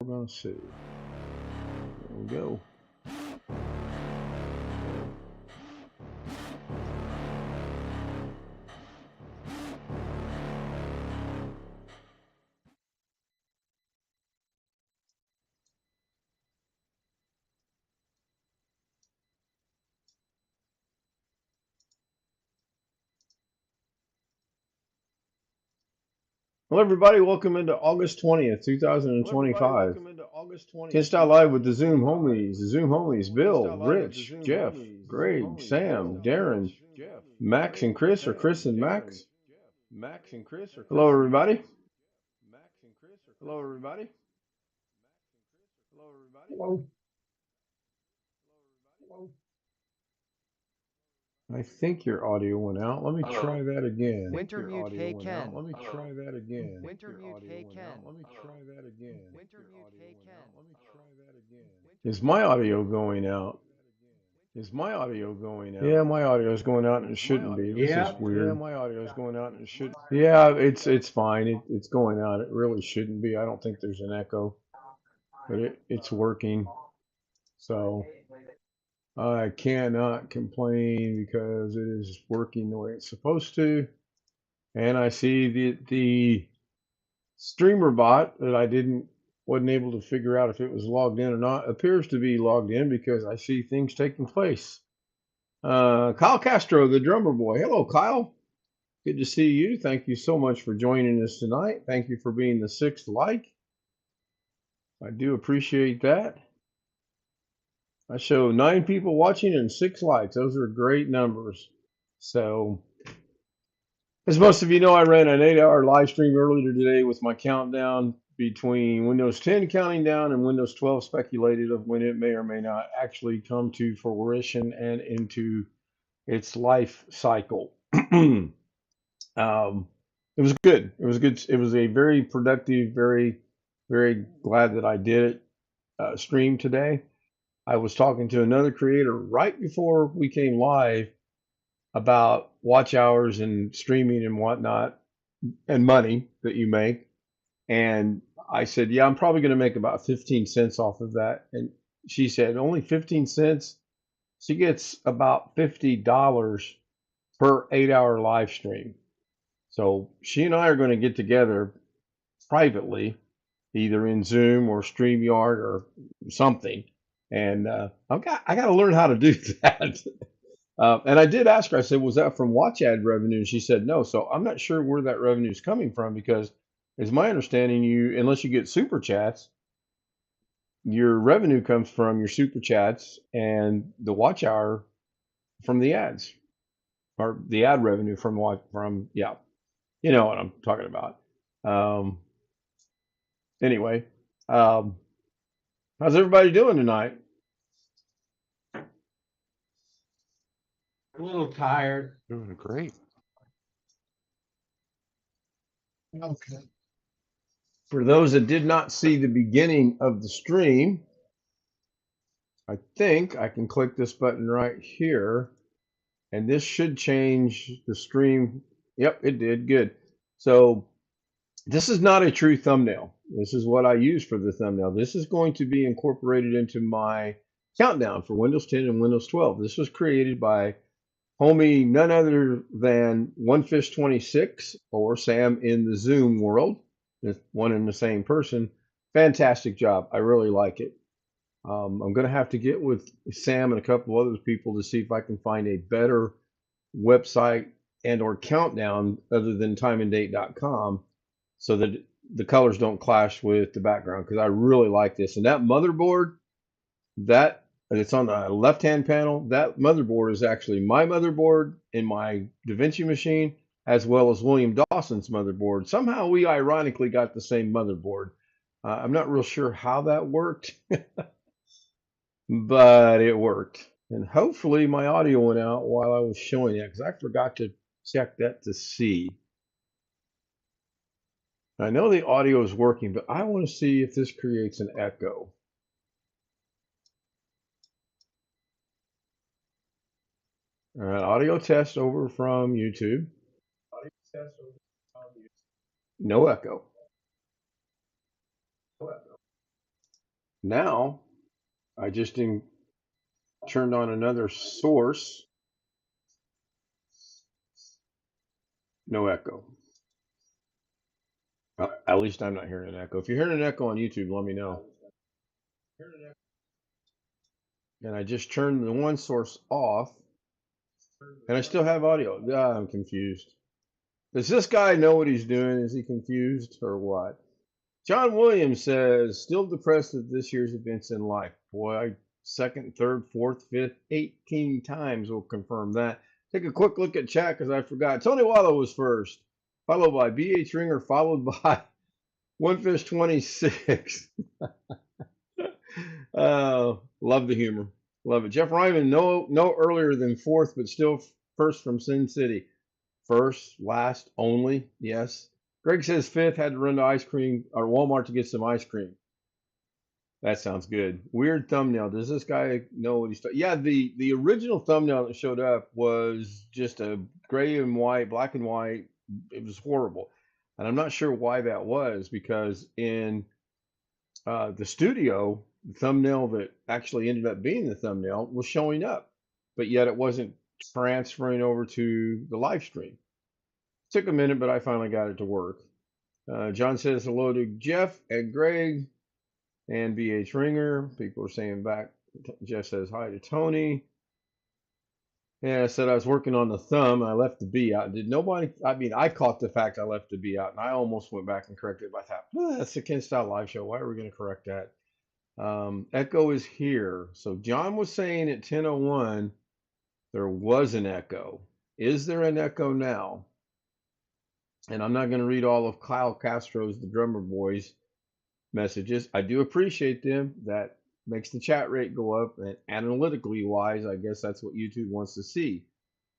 we're going to see. There we go. Hello, everybody. Welcome into August 20th, 2025. Can't Stop Live with the Zoom homies. The Zoom homies, Bill, Rich, Jeff, Greg, Sam, Darren, Max, and Chris, or Chris and Max. Hello, everybody. Hello, everybody. Hello. I think your audio went out. Let me Hello. try that again. Wintermute, hey Ken. Let me try that again. Wintermute, hey Ken. Let me try that again. Wintermute, hey Ken. Let me try that again. Is my audio going out? Is my audio going out? Yeah, my audio is going out and it shouldn't be. This Yeah. is weird. Yeah, my audio is going out and it should. Yeah, it's fine. It's going out. It really shouldn't be. I don't think there's an echo, but it's working. So I cannot complain because it is working the way it's supposed to. And I see the streamer bot that I wasn't able to figure out if it was logged in or not appears to be logged in because I see things taking place. Kyle Castro, the drummer boy. Hello, Kyle. Good to see you. Thank you so much for joining us tonight. Thank you for being the 6th like. I do appreciate that. I show 9 people watching and 6 likes. Those are great numbers. So, as most of you know, I ran an 8-hour live stream earlier today with my countdown between Windows 10 counting down and Windows 12 speculated of when it may or may not actually come to fruition and into its life cycle. It was good. It was good. It was a very productive, very, very glad that I did it stream today. I was talking to another creator right before we came live about watch hours and streaming and whatnot and money that you make. And I said, yeah, I'm probably going to make about 15 cents off of that. And she said, only 15 cents? She gets about $50 per 8-hour live stream. So she and I are going to get together privately, either in Zoom or StreamYard or something. And I got to learn how to do that. And I did ask her, I said, was that from watch ad revenue? And she said no. So I'm not sure where that revenue is coming from because it's my understanding unless you get super chats, your revenue comes from your super chats and the watch hour from the ads or the ad revenue yeah, you know what I'm talking about. Anyway, how's everybody doing tonight? A little tired. Doing great. Okay. For those that did not see the beginning of the stream, I think I can click this button right here, and this should change the stream. Yep, it did. Good. So this is not a true thumbnail. This is what I use for the thumbnail. This is going to be incorporated into my countdown for Windows 10 and Windows 12. This was created by homie none other than Onefish26 or Sam in the Zoom world. It's one and the same person. Fantastic job. I really like it. I'm going to have to get with Sam and a couple other people to see if I can find a better website and or countdown other than timeanddate.com so that the colors don't clash with the background, because I really like this. And that motherboard, it's on the left-hand panel. That motherboard is actually my motherboard in my DaVinci machine, as well as William Dawson's motherboard. Somehow we ironically got the same motherboard. I'm not real sure how that worked, but it worked. And hopefully my audio went out while I was showing it, because I forgot to check that to see. I know the audio is working, but I want to see if this creates an echo. All right, audio test over from YouTube. No echo. Now I just turned on another source. No echo. At least I'm not hearing an echo. If you're hearing an echo on YouTube, let me know. And I just turned the one source off, and I still have audio. I'm confused. Does this guy know what he's doing? Is he confused or what? John Williams says, still depressed at this year's events in life. Boy, second, third, fourth, fifth, 18 times will confirm that. Take a quick look at chat because I forgot. Tony Wallow was first, followed by BH Ringer, followed by Onefish 26. Love the humor. Love it. Jeff Ryman, no earlier than fourth, but still first from Sin City. First, last, only, yes. Greg says fifth, had to run to ice cream or Walmart to get some ice cream. That sounds good. Weird thumbnail. Does this guy know what he's talking? Yeah, the original thumbnail that showed up was just a gray and white, black and white. It was horrible. And I'm not sure why that was because in the studio, the thumbnail that actually ended up being the thumbnail was showing up, but yet it wasn't transferring over to the live stream. Took a minute, but I finally got it to work. John says hello to Jeff and Greg and BH Ringer. People are saying back. Jeff says hi to Tony. Yeah, I said I was working on the thumb. I left the B out. Did nobody? I mean, I caught the fact I left the B out, and I almost went back and corrected it. But I thought, that's a Ken Style live show. Why are we going to correct that? Echo is here. So John was saying at 10:01 there was an echo. Is there an echo now? And I'm not going to read all of Kyle Castro's, the drummer boys, messages. I do appreciate them. That makes the chat rate go up. And analytically wise, I guess that's what YouTube wants to see.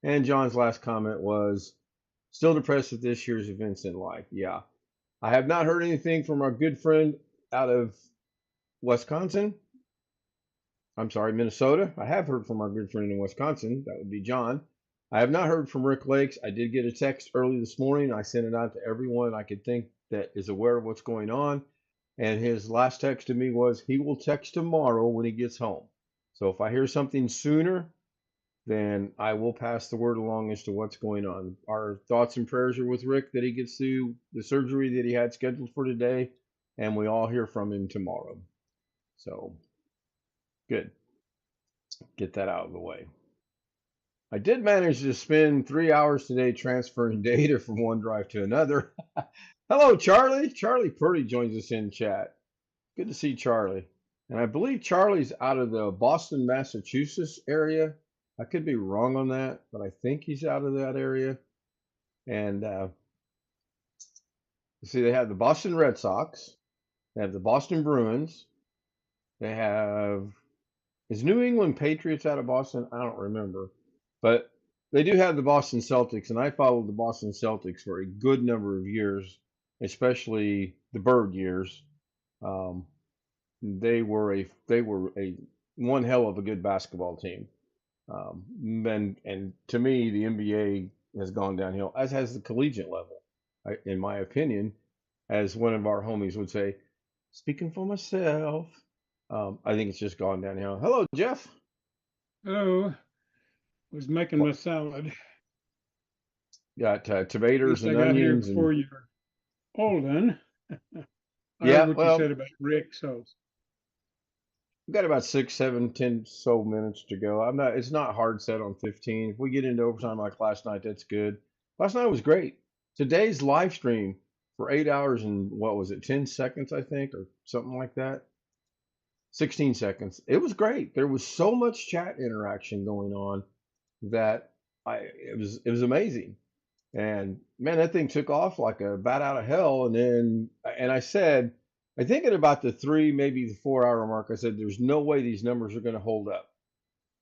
And John's last comment was, still depressed with this year's events in life. Yeah. I have not heard anything from our good friend out of Wisconsin. I'm sorry, Minnesota. I have heard from our good friend in Wisconsin. That would be John. I have not heard from Rick Lakes. I did get a text early this morning. I sent it out to everyone I could think that is aware of what's going on. And his last text to me was he will text tomorrow when he gets home. So if I hear something sooner, then I will pass the word along as to what's going on. Our thoughts and prayers are with Rick that he gets through the surgery that he had scheduled for today, and we all hear from him tomorrow. So good. Get that out of the way. I did manage to spend 3 hours today transferring data from one drive to another. Hello, Charlie. Charlie Purdy joins us in chat. Good to see Charlie. And I believe Charlie's out of the Boston, Massachusetts area. I could be wrong on that, but I think he's out of that area. And you see, they have the Boston Red Sox. They have the Boston Bruins. They have, is New England Patriots out of Boston? I don't remember. But they do have the Boston Celtics, and I followed the Boston Celtics for a good number of years, especially the Bird years. They were a one hell of a good basketball team. And to me, the NBA has gone downhill, as has the collegiate level, in my opinion. As one of our homies would say, speaking for myself, I think it's just gone downhill. Hello, Jeff. Hello. Was making my salad. Got At tomatoes least I and got here onions before and you were all done. I yeah. heard what you Well, said about Rick, so we've got about 6, 7, 10 so minutes to go. I'm not. It's not hard set on 15. If we get into overtime like last night, that's good. Last night was great. Today's live stream for 8 hours and what was it, 10 seconds, I think, or something like that. 16 seconds. It was great. There was so much chat interaction going on that it was amazing. And man, that thing took off like a bat out of hell. And I said, I think at about the 3, maybe the 4 hour mark, I said, there's no way these numbers are going to hold up.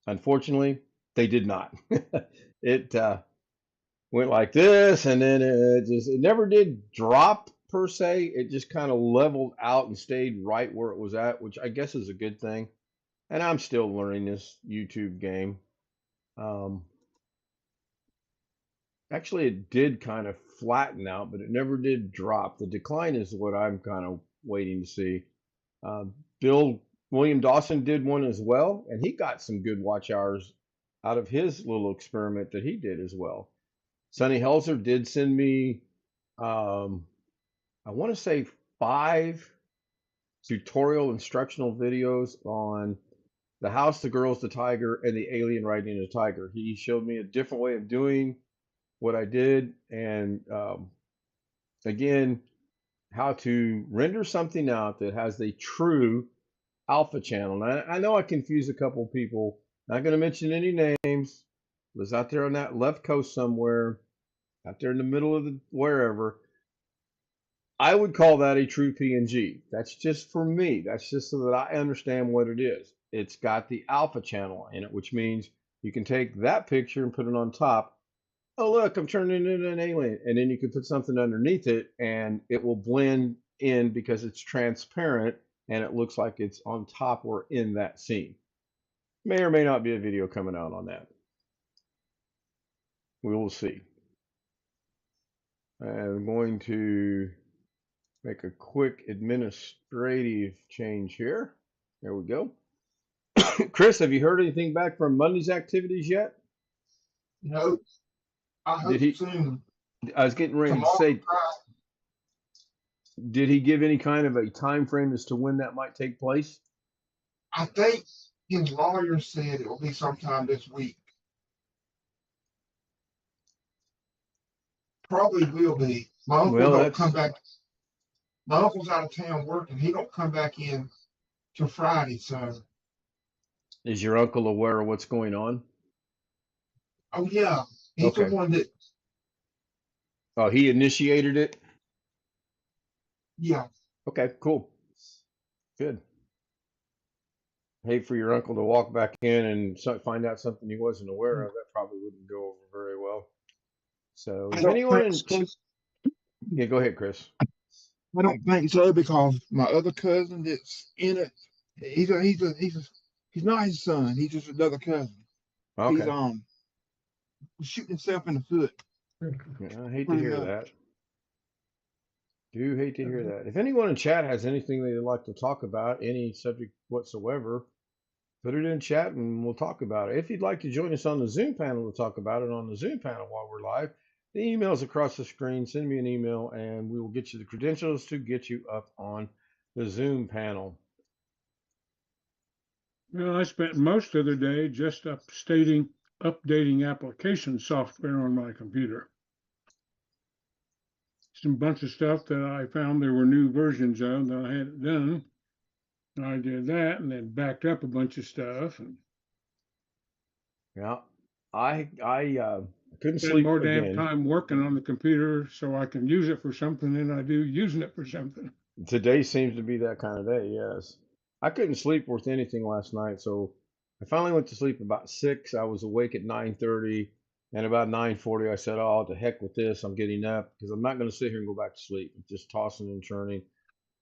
Unfortunately, they did not. It went like this, and then it never did drop per se. It just kind of leveled out and stayed right where it was at, which I guess is a good thing. And I'm still learning this YouTube game. Actually, it did kind of flatten out, but it never did drop. The decline is what I'm kind of waiting to see. Uh, Bill William Dawson did one as well, and he got some good watch hours out of his little experiment that he did as well. Sonny Helzer did send me, I want to say 5 tutorial instructional videos on the house, the girls, the tiger, and the alien riding a tiger. He showed me a different way of doing what I did, and again, how to render something out that has a true alpha channel. And I know I confuse a couple people. Not going to mention any names. It was out there on that left coast somewhere, out there in the middle of the wherever. I would call that a true PNG. That's just for me. That's just so that I understand what it is. It's got the alpha channel in it, which means you can take that picture and put it on top. Oh, look, I'm turning into an alien. And then you can put something underneath it and it will blend in because it's transparent and it looks like it's on top or in that scene. May or may not be a video coming out on that. We will see. I'm going to make a quick administrative change here. There we go. Chris, have you heard anything back from Monday's activities yet? No, I hope soon. I was getting ready to say, did he give any kind of a time frame as to when that might take place? I think his lawyer said it will be sometime this week. Probably will be. My uncle don't come back. My uncle's out of town working. He don't come back in till Friday. So, is your uncle aware of what's going on? Oh yeah, he's the one that. Oh, he initiated it. Yeah. Okay, cool. Good. Hate for your uncle to walk back in and find out something he wasn't aware of. That probably wouldn't go over very well. So, is anyone? Yeah, go ahead, Chris. I don't think so because my other cousin that's in it, he's not his son. He's just another cousin. Okay. He's shooting himself in the foot. Yeah, I hate to hear that. Do hate to hear that. If anyone in chat has anything they'd like to talk about, any subject whatsoever, put it in chat and we'll talk about it. If you'd like to join us on the Zoom panel to talk about it on the Zoom panel while we're live, the email's across the screen. Send me an email and we will get you the credentials to get you up on the Zoom panel. Well, I spent most of the day just updating application software on my computer. Some bunch of stuff that I found there were new versions of that I hadn't done. I did that and then backed up a bunch of stuff. And yeah, I couldn't spend sleep more again. damn time working on the computer so I can use it for something than I do using it for something. Today seems to be that kind of day, yes. I couldn't sleep worth anything last night, so I finally went to sleep about 6. I was awake at 9:30, and about 9:40 I said, oh, to heck with this, I'm getting up, because I'm not going to sit here and go back to sleep. I'm just tossing and turning.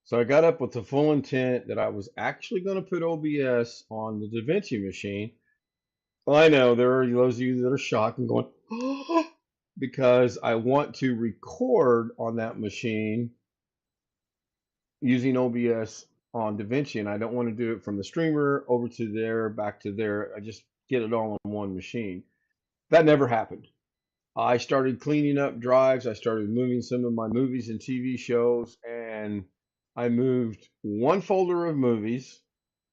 So I got up with the full intent that I was actually going to put OBS on the DaVinci machine. Well, I know there are those of you that are shocked and going, oh, because I want to record on that machine using OBS on DaVinci, and I don't want to do it from the streamer over to there, back to there. I just get it all on one machine. That never happened. I started cleaning up drives. I started moving some of my movies and TV shows, and I moved one folder of movies,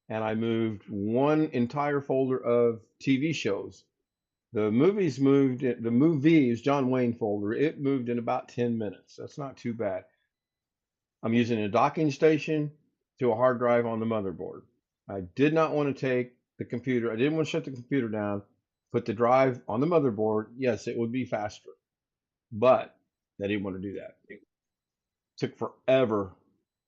and I moved one entire folder of TV shows. The movies moved, the movies, John Wayne folder, it moved in about 10 minutes. That's not too bad. I'm using a docking station to a hard drive on the motherboard. I did not want to take the computer. I didn't want to shut the computer down, put the drive on the motherboard. Yes, it would be faster, but I didn't want to do that. It took forever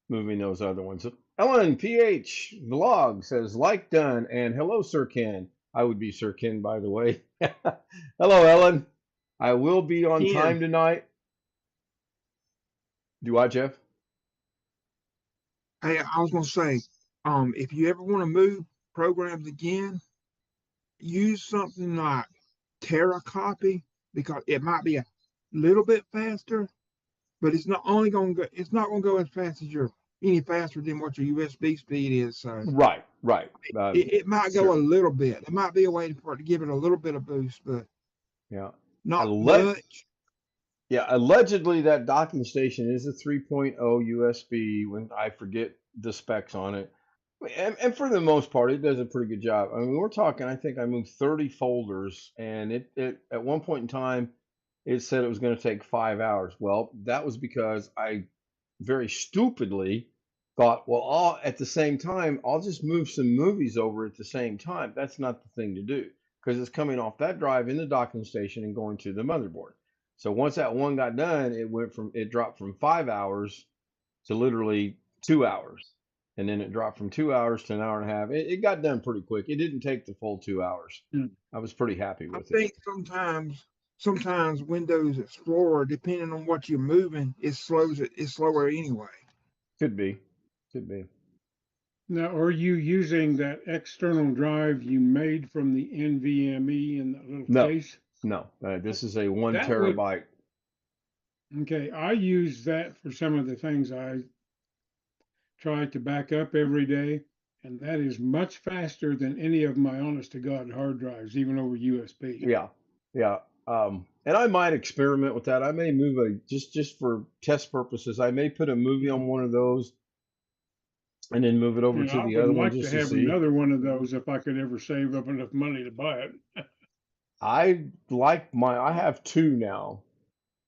moving those other ones. Ellen PH Vlog says, like done, and hello, Sir Ken. I would be Sir Ken, by the way. Hello, Ellen. I will be on time tonight. Do I, Jeff? Hey, I was going to say, if you ever want to move programs again, use something like TerraCopy because it might be a little bit faster, but it's not only going to go. It's not going to go as fast as any faster than what your USB speed is. So. Right. Right. It might go Sure. a little bit. There might be a way for it to give it a little bit of boost, but Yeah. not Alle- much. yeah. Allegedly, that docking station is a 3.0 USB. When I forget the specs on it, and for the most part, it does a pretty good job. I mean, we're talking. I think I moved 30 folders, and it at one point in time, it said it was going to take 5 hours. Well, that was because I very stupidly thought, well, all at the same time, I'll just move some movies over at the same time. That's not the thing to do because it's coming off that drive in the docking station and going to the motherboard. So once that one got done, it dropped from 5 hours to literally 2 hours. And then it dropped from 2 hours to an hour and a half. It got done pretty quick. It didn't take the full 2 hours. Mm. I was pretty happy I with it. think sometimes Windows Explorer, depending on what you're moving, it slows it. It's slower anyway. Could be. Could be. Now, are you using that external drive you made from the NVMe in that little No. case? No. This is a 1 That would- terabyte. Okay, I use that for some of the things I try to back up every day, and that is much faster than any of my honest to God hard drives, even over USB. Yeah. Yeah. And I might experiment with that. I may move just for test purposes. I may put a movie on one of those and then move it over And to I the would other one like to just to have see. another one of those if I could ever save up enough money to buy it. I have two now,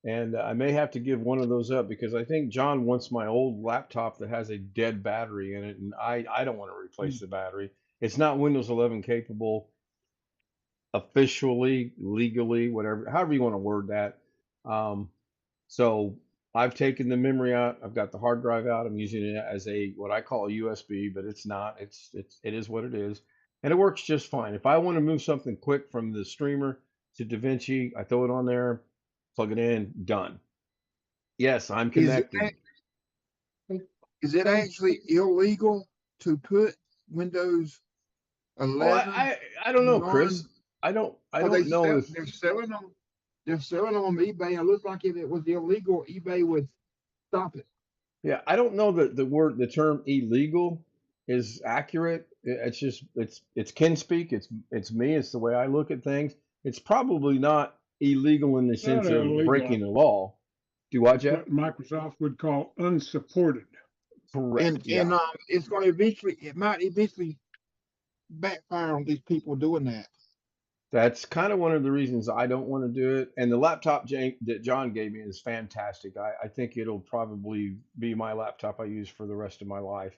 and I may have to give one of those up because I think John wants my old laptop that has a dead battery in it, and I don't want to replace the battery. It's not Windows 11 capable officially, legally, whatever, however you want to word that. So I've taken the memory out. I've got the hard drive out. I'm using it as a what I call a USB, but it's not. It is what it is, and it works just fine. If I want to move something quick from the streamer to DaVinci, I throw it on there, plug it in, done. Yes, I'm Is it, connected. is it actually illegal to put Windows Oh, 11 I don't know, run? Chris. I don't know if They're selling them. They're selling them on eBay. It looks like if it was illegal, eBay would stop it. yeah, I don't know that the term illegal is accurate. It's just it's Ken speak. It's me. It's the way I look at things. It's probably not illegal in the It's not sense of illegal. breaking the law. Do what, It's Jeff? what Microsoft would call unsupported. Correct. And Yeah. it's going to it might eventually backfire on these people doing that. That's kind of one of the reasons I don't want to do it. And the laptop that John gave me is fantastic. I think it'll probably be my laptop I use for the rest of my life.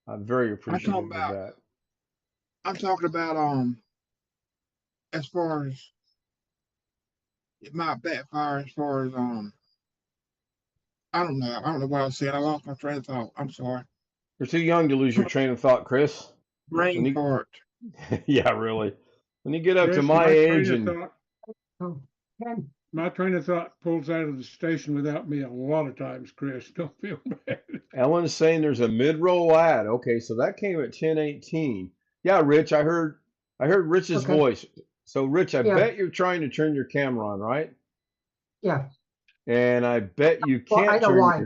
I'm very appreciative of that. I'm talking about as far as it might backfire as far as I don't know what I was saying. I lost my train of thought. I'm sorry. You're too young to lose your train of thought, Chris. Brain fart. Yeah, really. When you get up to Chris, my age train of and thought- my train of thought pulls out of the station without me a lot of times, Chris. Don't feel bad. Ellen's saying there's a mid-roll ad. Okay, so that came at 10:18. Yeah, Rich, I heard Rich's voice. So Rich, I bet you're trying to turn your camera on, right? Yeah. And I bet you Well, can't I know turn why.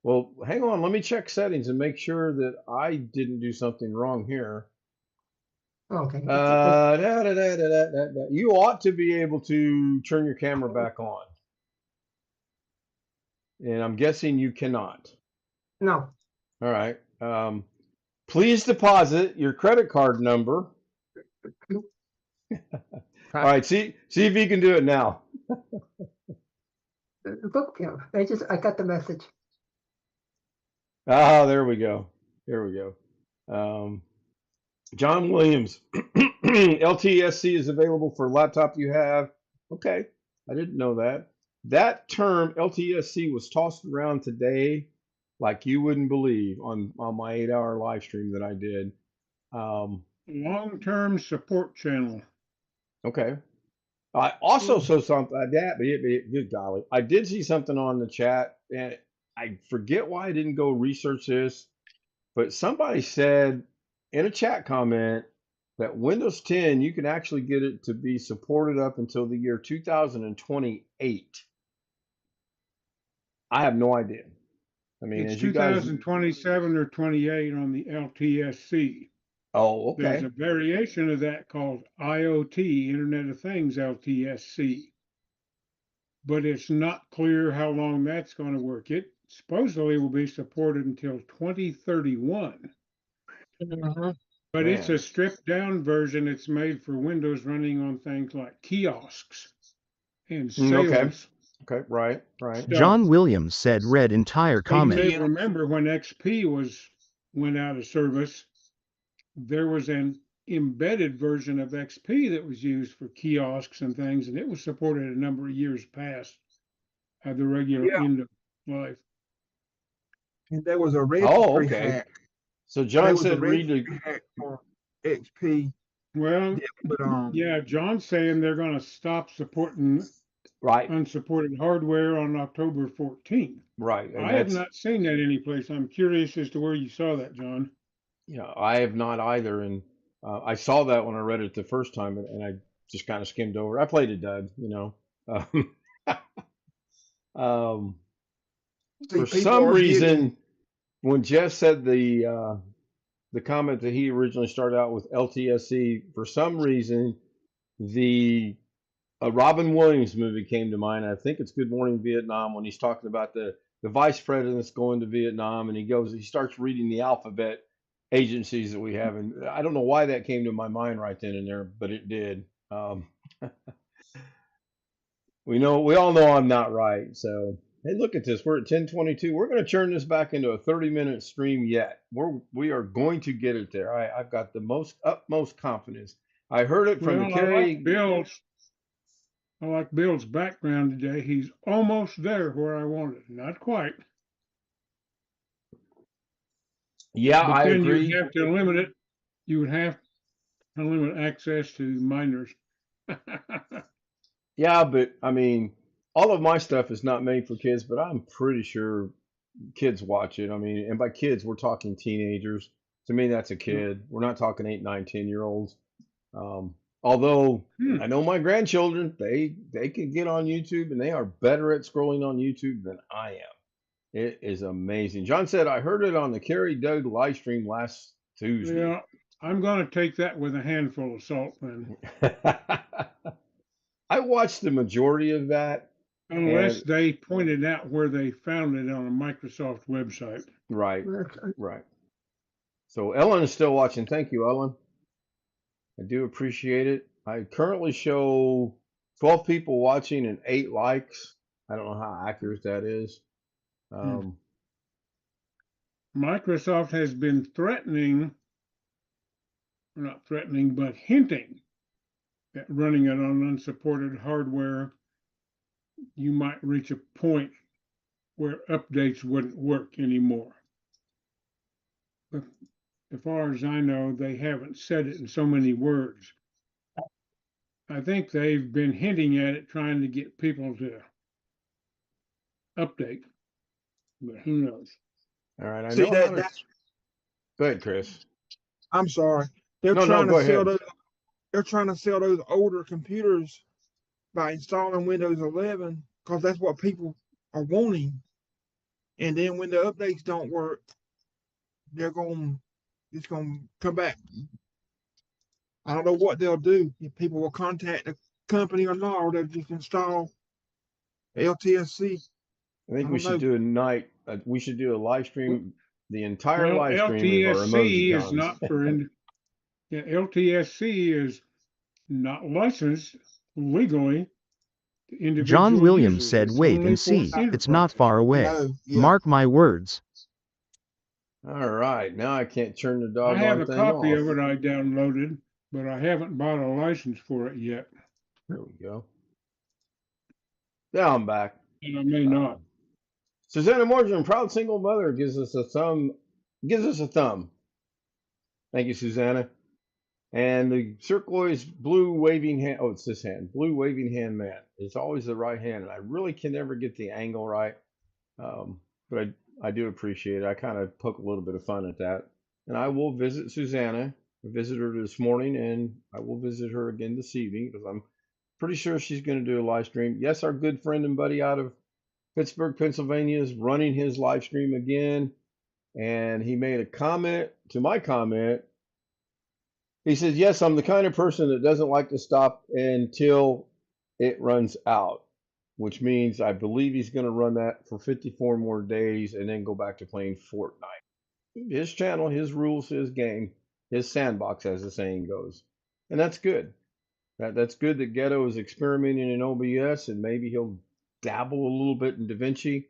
Well, hang on, let me check settings and make sure that I didn't do something wrong here. Okay. You ought to be able to turn your camera back on. And I'm guessing you cannot. No. All right. Please deposit your credit card number. All right. See if you can do it now. Look, I got the message. Ah, there we go. There we go. John Williams, LTSC is available for laptop you have. Okay, I didn't know that. That term LTSC was tossed around today like you wouldn't believe on my 8-hour live stream that I did. Long-term support channel. Okay. I also saw something good golly. I did see something on the chat, and I forget why I didn't go research this, but somebody said in a chat comment that Windows 10, you can actually get it to be supported up until the year 2028. I have no idea. I mean, It's as you guys, 2027 or 28 on the LTSC. Oh, There's okay. a variation of that called IoT, Internet of Things, LTSC, but it's not clear how long that's going to work. It supposedly will be supported until 2031, Mhm. but it's Man. a stripped down version. It's made for Windows running on things like kiosks and Okay. sales Okay. Right. Right. stuff. John Williams said read entire So you may comment. Yeah. remember when XP went out of service, there was an embedded version of XP that was used for kiosks and things, and it was supported a number of years past the regular Yeah. end of life. And there was a Oh, registry okay. hack. So There John was a said read the. registry hack for XP Well, that would yeah, John's saying they're going to stop supporting Right. unsupported hardware on October 14th. Right. And I have that's, not seen that anyplace. I'm curious as to where you saw that, John. I have not either. And I saw that when I read it the first time, and I just kind of skimmed over. I played it, Doug. Um, um, see for people some are getting reason, when Jeff said the comment that he originally started out with LTSC, for some reason, the Robin Williams movie came to mind. I think it's Good Morning Vietnam, when he's talking about the vice president's going to Vietnam, and he starts reading the alphabet agencies that we have, and I don't know why that came to my mind right then and there, but it did. We all know I'm not right. So hey, look at this. We're at 10:22. We're going to turn this back into a 30-minute stream yet. We are going to get it there. I've got the utmost confidence. I heard it from the Well, Kerry. I like Bill's background today. He's almost there where I wanted. Not quite. Yeah, But I then you'd agree. have to limit it. You would have to limit access to minors. Yeah, but I mean, all of my stuff is not made for kids, but I'm pretty sure kids watch it. I mean, and by kids, we're talking teenagers. To me, that's a kid. We're not talking 8, 9, 10 year olds. Although Hmm. I know my grandchildren, they can get on YouTube and they are better at scrolling on YouTube than I am. It is amazing. John said, I heard it on the Carrie Doug live stream last Tuesday. Yeah, I'm going to take that with a handful of salt then. I watched the majority of that. Unless And they pointed out where they found it on a Microsoft website. right, right. So Ellen is still watching. Thank you, Ellen. I do appreciate it. I currently show 12 people watching and 8 likes. I don't know how accurate that is. Microsoft has been not threatening, but hinting that running it on unsupported hardware, you might reach a point where updates wouldn't work anymore. But as far as I know, they haven't said it in so many words. I think they've been hinting at it, trying to get people to update, but who knows? All right, I see know how to. that's Go ahead, Chris. I'm sorry. They're No, trying go to sell ahead. those they're trying to sell those older computers by installing Windows 11 because that's what people are wanting. And then when the updates don't work, it's gonna come back. I don't know what they'll do. If people will contact the company or not, or they'll just install LTSC. I think I we don't should know. do a night. We should do a live stream, the entire Well, live stream of our emoji LTSC is not LTSC is not licensed legally to individual John Williams users. said It's wait only and for see, it's not enterprises. far away. No, yeah. Mark my words. All right, now I can't turn the I have doggone a thing copy off. of it I downloaded, but I haven't bought a license for it yet, There we go. Now I'm back. and I may not. Susanna Morgan, proud single mother, gives us a thumb. Thank you, Susanna. And the turquoise blue waving hand. Oh, it's this hand. Blue waving hand man. It's always the right hand, and I really can never get the angle right. But I do appreciate it. I kind of poke a little bit of fun at that. And I will visit Susanna. I visited her this morning, and I will visit her again this evening because I'm pretty sure she's going to do a live stream. Yes, our good friend and buddy out of Pittsburgh, Pennsylvania is running his live stream again. And he made a comment to my comment He says, yes, I'm the kind of person that doesn't like to stop until it runs out, which means I believe he's going to run that for 54 more days and then go back to playing Fortnite. His channel, his rules, his game, his sandbox, as the saying goes. And that's good. That's good that Ghetto is experimenting in OBS, and maybe he'll dabble a little bit in DaVinci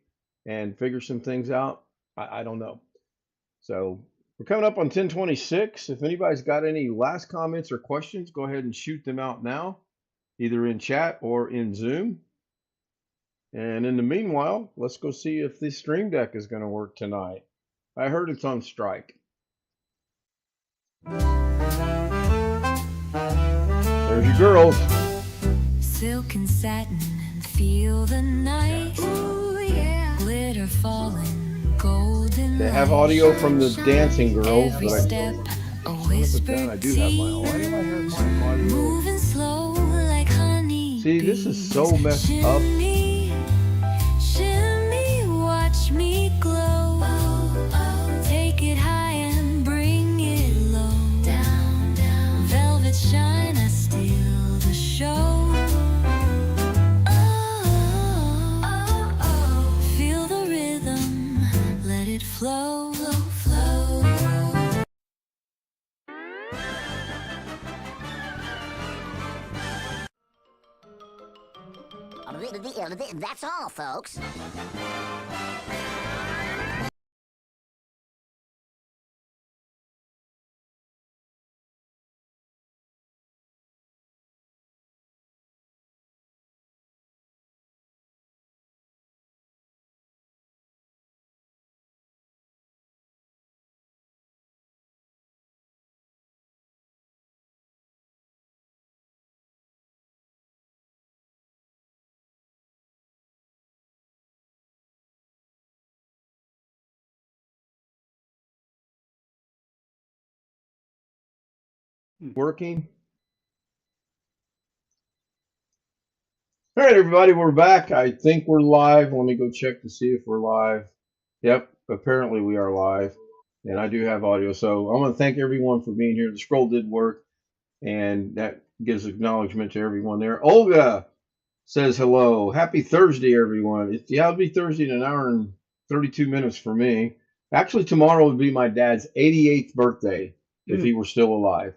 and figure some things out. I don't know. So we're coming up on 10:26. If anybody's got any last comments or questions, go ahead and shoot them out now, either in chat or in Zoom. And in the meanwhile, let's go see if this Stream Deck is going to work tonight. I heard it's on strike. There's your girls. Silk and satin and feel the night. Ooh, yeah. Glitter falling, golden. They have audio from the dancing girls, Every but step, a whispered I do have my own. Why do I have my audio? moving slow like honey. See, this is so messed up. Shimmy, shimmy, watch me glow. Take it high and bring it low. Down, down. Velvet shine, I steal the show. Feel the rhythm, let it flow, flow. That's all, folks. Working. All right, everybody, we're back. I think we're live. Let me go check to see if we're live. Yep, apparently we are live, and I do have audio. So I want to thank everyone for being here. The scroll did work, and that gives acknowledgement to everyone there. Olga says hello. Happy Thursday, everyone. It'll be Thursday in an hour and 32 minutes for me. Actually, tomorrow would be my dad's 88th birthday if he were still alive.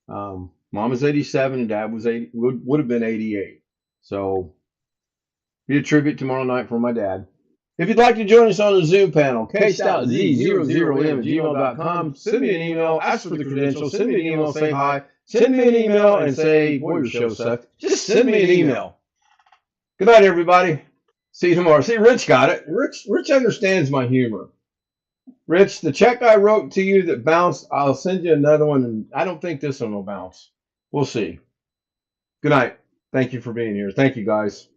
Mom is 87 and Dad was 80, would have been 88. So be a tribute tomorrow night for my dad. If you'd like to join us on the Zoom panel, kstoutz00m@gmail.com. Send me an email, ask for the credentials, send me an email, say hi, send me an email and say, boy, your show sucked. Just send me an email. Good night, everybody. See you tomorrow. See, Rich got it. Rich understands my humor. Rich, the check I wrote to you that bounced, I'll send you another one, and I don't think this one will bounce. We'll see. Good night. Thank you for being here. Thank you, guys.